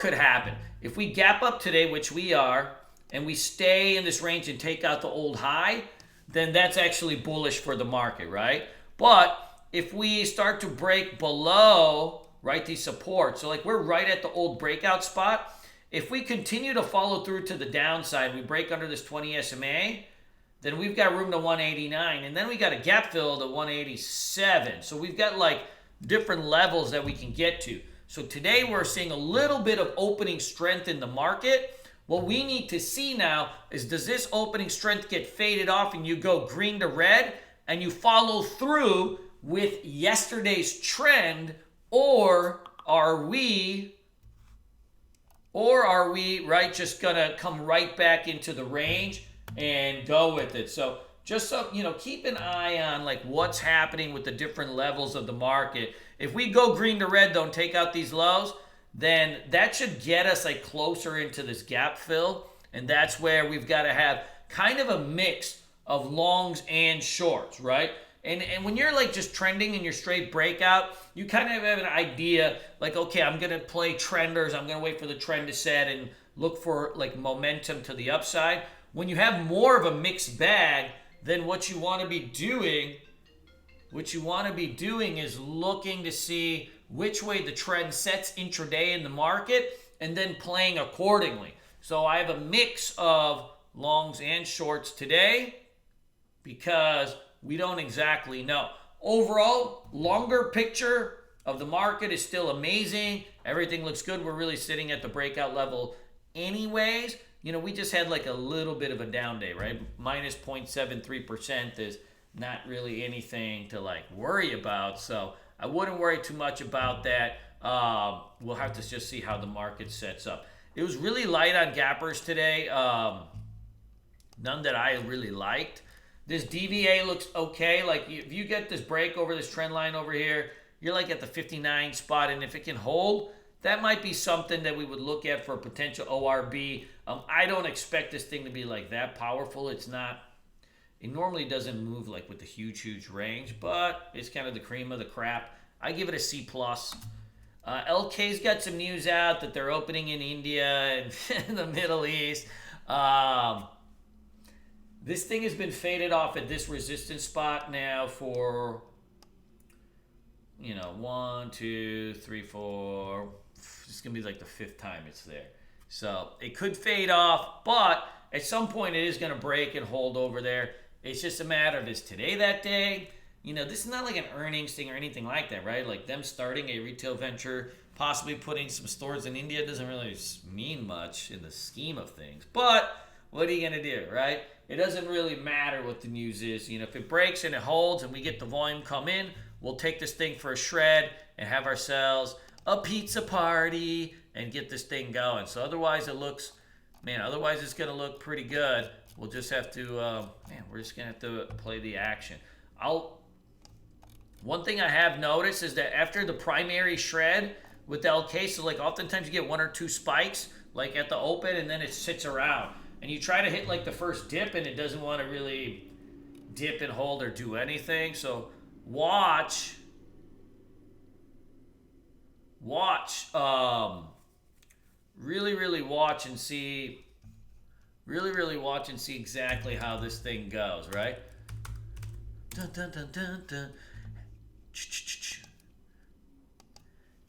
could happen. If we gap up today, which we are, and we stay in this range and take out the old high, then that's actually bullish for the market, right? But if we start to break below, right, these supports, so like we're right at the old breakout spot, if we continue to follow through to the downside, we break under this 20 SMA, then we've got room to 189, and then we got a gap fill to 187. So we've got like different levels that we can get to. So today we're seeing a little bit of opening strength in the market. What we need to see now is, does this opening strength get faded off and you go green to red and you follow through with yesterday's trend, or are we right just gonna come right back into the range and go with it? So just so you know, keep an eye on like what's happening with the different levels of the market. If we go green to red, don't take out these lows, then that should get us like closer into this gap fill, and that's where we've got to have kind of a mix of longs and shorts, right? And when you're like just trending in your straight breakout, you kind of have an idea like, okay, I'm going to play trenders. I'm going to wait for the trend to set and look for like momentum to the upside. When you have more of a mixed bag, then what you want to be doing is looking to see which way the trend sets intraday in the market and then playing accordingly. So I have a mix of longs and shorts today because we don't exactly know. Overall, longer picture of the market is still amazing. Everything looks good. We're really sitting at the breakout level anyways. You know, we just had like a little bit of a down day, right? Minus 0.73% is not really anything to like worry about. So I wouldn't worry too much about that. We'll have to just see how the market sets up. It was really light on gappers today. None that I really liked. This DVA looks okay. Like if you get this break over this trend line over here, you're like at the 59 spot, and if it can hold, that might be something that we would look at for a potential ORB. I don't expect this thing to be like that powerful. It's not. It normally doesn't move like with the huge range, but it's kind of the cream of the crap. I give it a C+. LK's got some news out that they're opening in India and in the Middle East. This thing has been faded off at this resistance spot now for, 1, 2, 3, 4. It's going to be like the fifth time it's there. So it could fade off, but at some point it is going to break and hold over there. It's just a matter of, is today that day? This is not like an earnings thing or anything like that, right? Like them starting a retail venture, possibly putting some stores in India doesn't really mean much in the scheme of things. But what are you going to do, right? It doesn't really matter what the news is. If it breaks and it holds and we get the volume come in, we'll take this thing for a shred and have ourselves a pizza party and get this thing going. So otherwise it's going to look pretty good. We'll just have to, we're just going to have to play the action. One thing I have noticed is that after the primary shred with LK, so like oftentimes you get one or two spikes like at the open and then it sits around. And you try to hit like the first dip and it doesn't want to really dip and hold or do anything. So watch, really watch and see, exactly how this thing goes, right? Dun, dun, dun, dun, dun.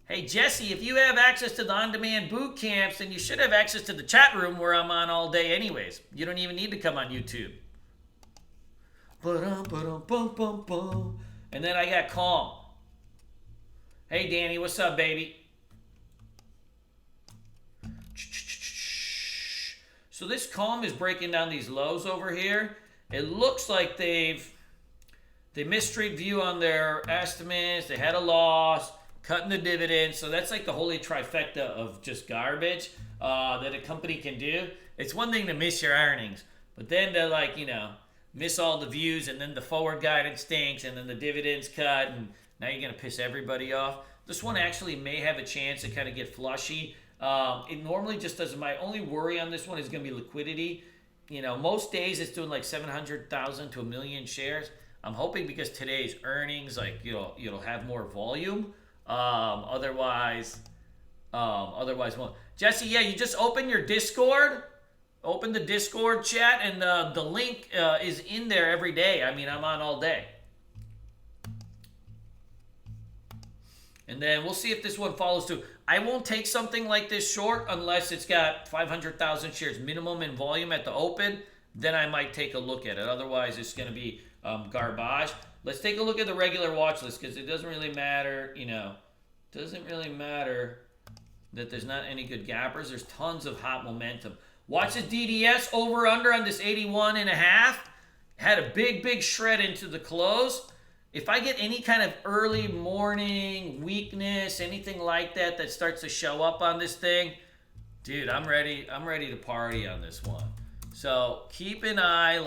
Hey, Jesse, if you have access to the on-demand boot camps, then you should have access to the chat room where I'm on all day anyways. You don't even need to come on YouTube. And then I got Calm. Hey, Danny, what's up, baby? So this Calm is breaking down these lows over here. It looks like they missed street view on their estimates. They had a loss. Cutting the dividends. So that's like the holy trifecta of just garbage that a company can do. It's one thing to miss your earnings, but then to miss all the views, and then the forward guidance stinks, and then the dividends cut, and now you're going to piss everybody off. This one actually may have a chance to kind of get flushy. It normally just doesn't. My only worry on this one is going to be liquidity. Most days it's doing like 700,000 to 1 million shares. I'm hoping because today's earnings, like you'll have more volume. Otherwise, Otherwise, won't. Jesse, yeah, you just open your Discord. Open the Discord chat, and the link is in there every day. I mean, I'm on all day. And then we'll see if this one follows through. I won't take something like this short unless it's got 500,000 shares minimum in volume at the open. Then I might take a look at it. Otherwise, it's going to be garbage. Let's take a look at the regular watch list because it doesn't really matter, doesn't really matter that there's not any good gappers. There's tons of hot momentum. Watch the DDS over under on this 81.5. Had a big shred into the close. If I get any kind of early morning weakness, anything like that that starts to show up on this thing, dude, I'm ready to party on this one. So keep an eye,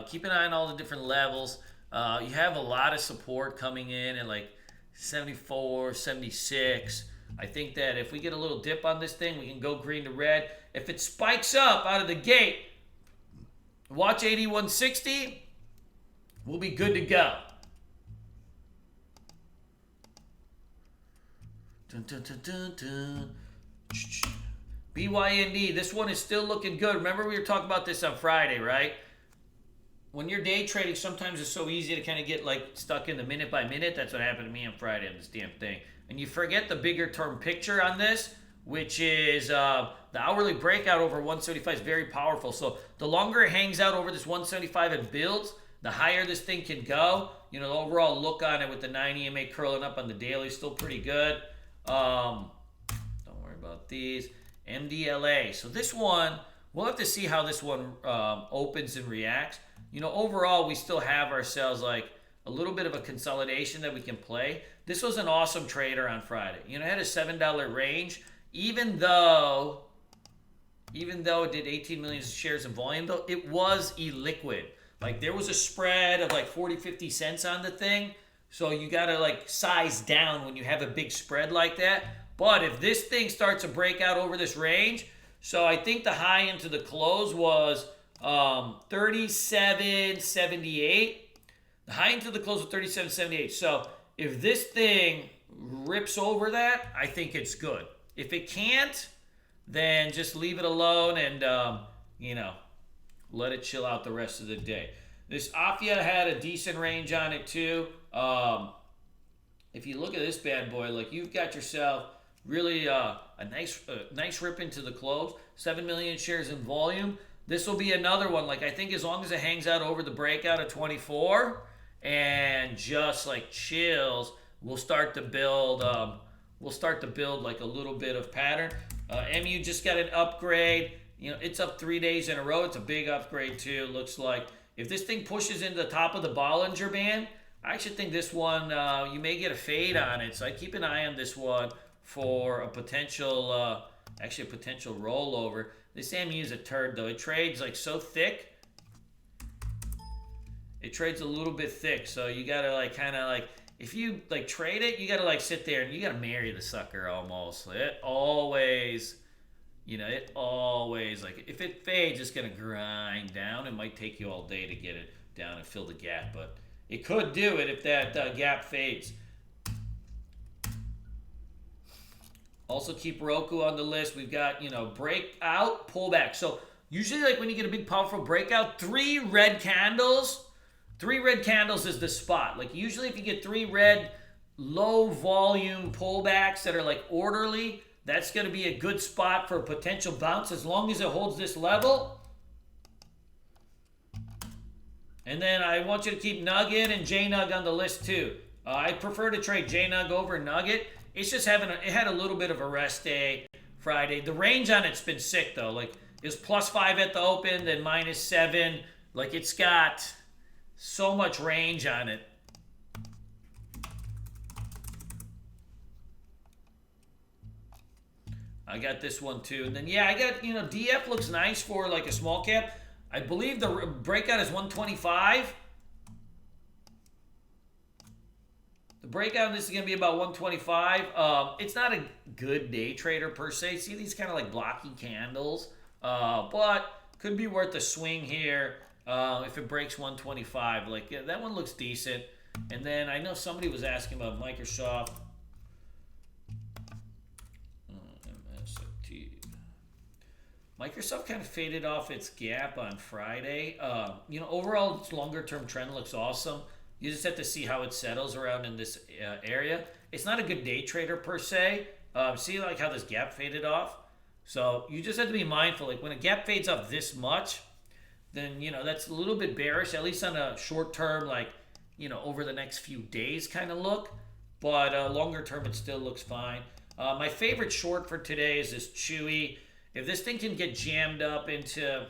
keep an eye on all the different levels. You have a lot of support coming in at like 74, 76. I think that if we get a little dip on this thing, we can go green to red. If it spikes up out of the gate, watch 81.60. We'll be good to go. Dun, dun, dun, dun, dun. BYND, this one is still looking good. Remember we were talking about this on Friday, right? When you're day trading, sometimes it's so easy to kind of get like stuck in the minute by minute. That's what happened to me on Friday on this damn thing. And you forget the bigger term picture on this, which is the hourly breakout over 175 is very powerful. So the longer it hangs out over this 175 and builds, the higher this thing can go. The overall look on it with the 9 EMA curling up on the daily is still pretty good. Don't worry about these. MDLA. So this one, we'll have to see how this one opens and reacts. Overall, we still have ourselves like a little bit of a consolidation that we can play. This was an awesome trader on Friday. It had a $7 range, even though it did 18 million shares in volume, though it was illiquid. Like there was a spread of like 40, 50 cents on the thing. So you got to like size down when you have a big spread like that. But if this thing starts to break out over this range, so I think the high into the close was 37.78. The high into the close was 37.78. So if this thing rips over that, I think it's good. If it can't, then just leave it alone and, let it chill out the rest of the day. This AFIA had a decent range on it too. If you look at this bad boy, like you've got yourself really a nice rip into the close. 7 million shares in volume. This will be another one. Like I think as long as it hangs out over the breakout of 24 and just like chills, we'll start to build. We'll start to build like a little bit of pattern. MU just got an upgrade. It's up 3 days in a row. It's a big upgrade too. Looks like if this thing pushes into the top of the Bollinger Band, I actually think this one you may get a fade on it. So I keep an eye on this one for a potential, potential rollover. This MU is a turd though. It trades like so thick. It trades a little bit thick, so you gotta like kind of like if you like trade it, you gotta like sit there and you gotta marry the sucker almost. It always like if it fades, it's gonna grind down. It might take you all day to get it down and fill the gap, but it could do it if that gap fades. Also keep Roku on the list. We've got, breakout, pullback. So usually like when you get a big powerful breakout, 3 red candles is the spot. Like usually if you get 3 red low volume pullbacks that are like orderly, that's going to be a good spot for a potential bounce as long as it holds this level. And then I want you to keep Nugget and JNug on the list too. I prefer to trade JNug over Nugget. It's just it had a little bit of a rest day Friday. The range on it's been sick though. Like it was +5 at the open, then -7. Like it's got so much range on it. I got this one too. And then yeah, I got, DF looks nice for like a small cap. I believe the breakout is 125. The breakout on this is going to be about 125. It's not a good day trader per se. See these kind of like blocky candles. But could be worth a swing here if it breaks 125. Like yeah, that one looks decent. And then I know somebody was asking about Microsoft. Microsoft kind of faded off its gap on Friday. Overall, its longer-term trend looks awesome. You just have to see how it settles around in this area. It's not a good day trader per se. See like how this gap faded off? So you just have to be mindful. Like when a gap fades off this much, then, that's a little bit bearish, at least on a short term, like, over the next few days kind of look. But longer term, it still looks fine. My favorite short for today is this Chewy. If this thing can get jammed up into,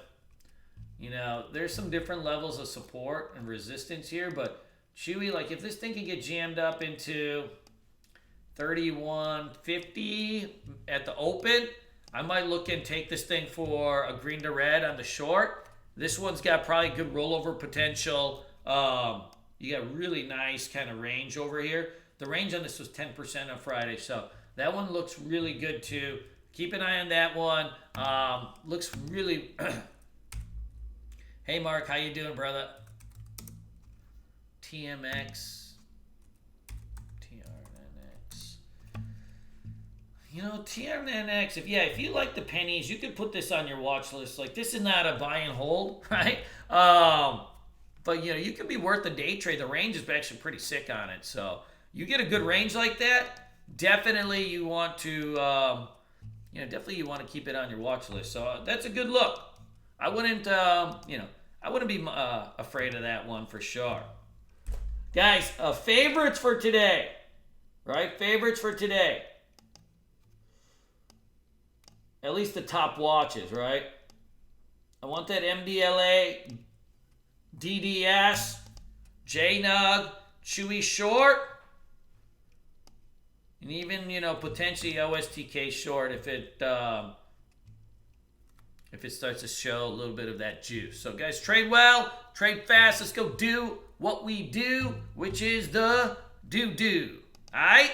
there's some different levels of support and resistance here, but Chewy, like if this thing can get jammed up into 31.50 at the open, I might look and take this thing for a green to red on the short. This one's got probably good rollover potential. You got really nice kind of range over here. The range on this was 10% on Friday, so that one looks really good too. Keep an eye on that one. Looks really... Hey, Mark, how you doing, brother? TMX. TRNX, if you like the pennies, you could put this on your watch list. Like, this is not a buy and hold, right? But, you could be worth the day trade. The range is actually pretty sick on it. So, you get a good range like that, definitely you want to, you want to keep it on your watch list. So, that's a good look. I wouldn't, I wouldn't be afraid of that one for sure. Guys, favorites for today, right? Favorites for today. At least the top watches, right? I want that MDLA, DDS, JNUG, Chewy Short, and even, potentially OSTK Short if it starts to show a little bit of that juice. So, guys, trade well, trade fast. Let's go do what we do, which is the do. All right?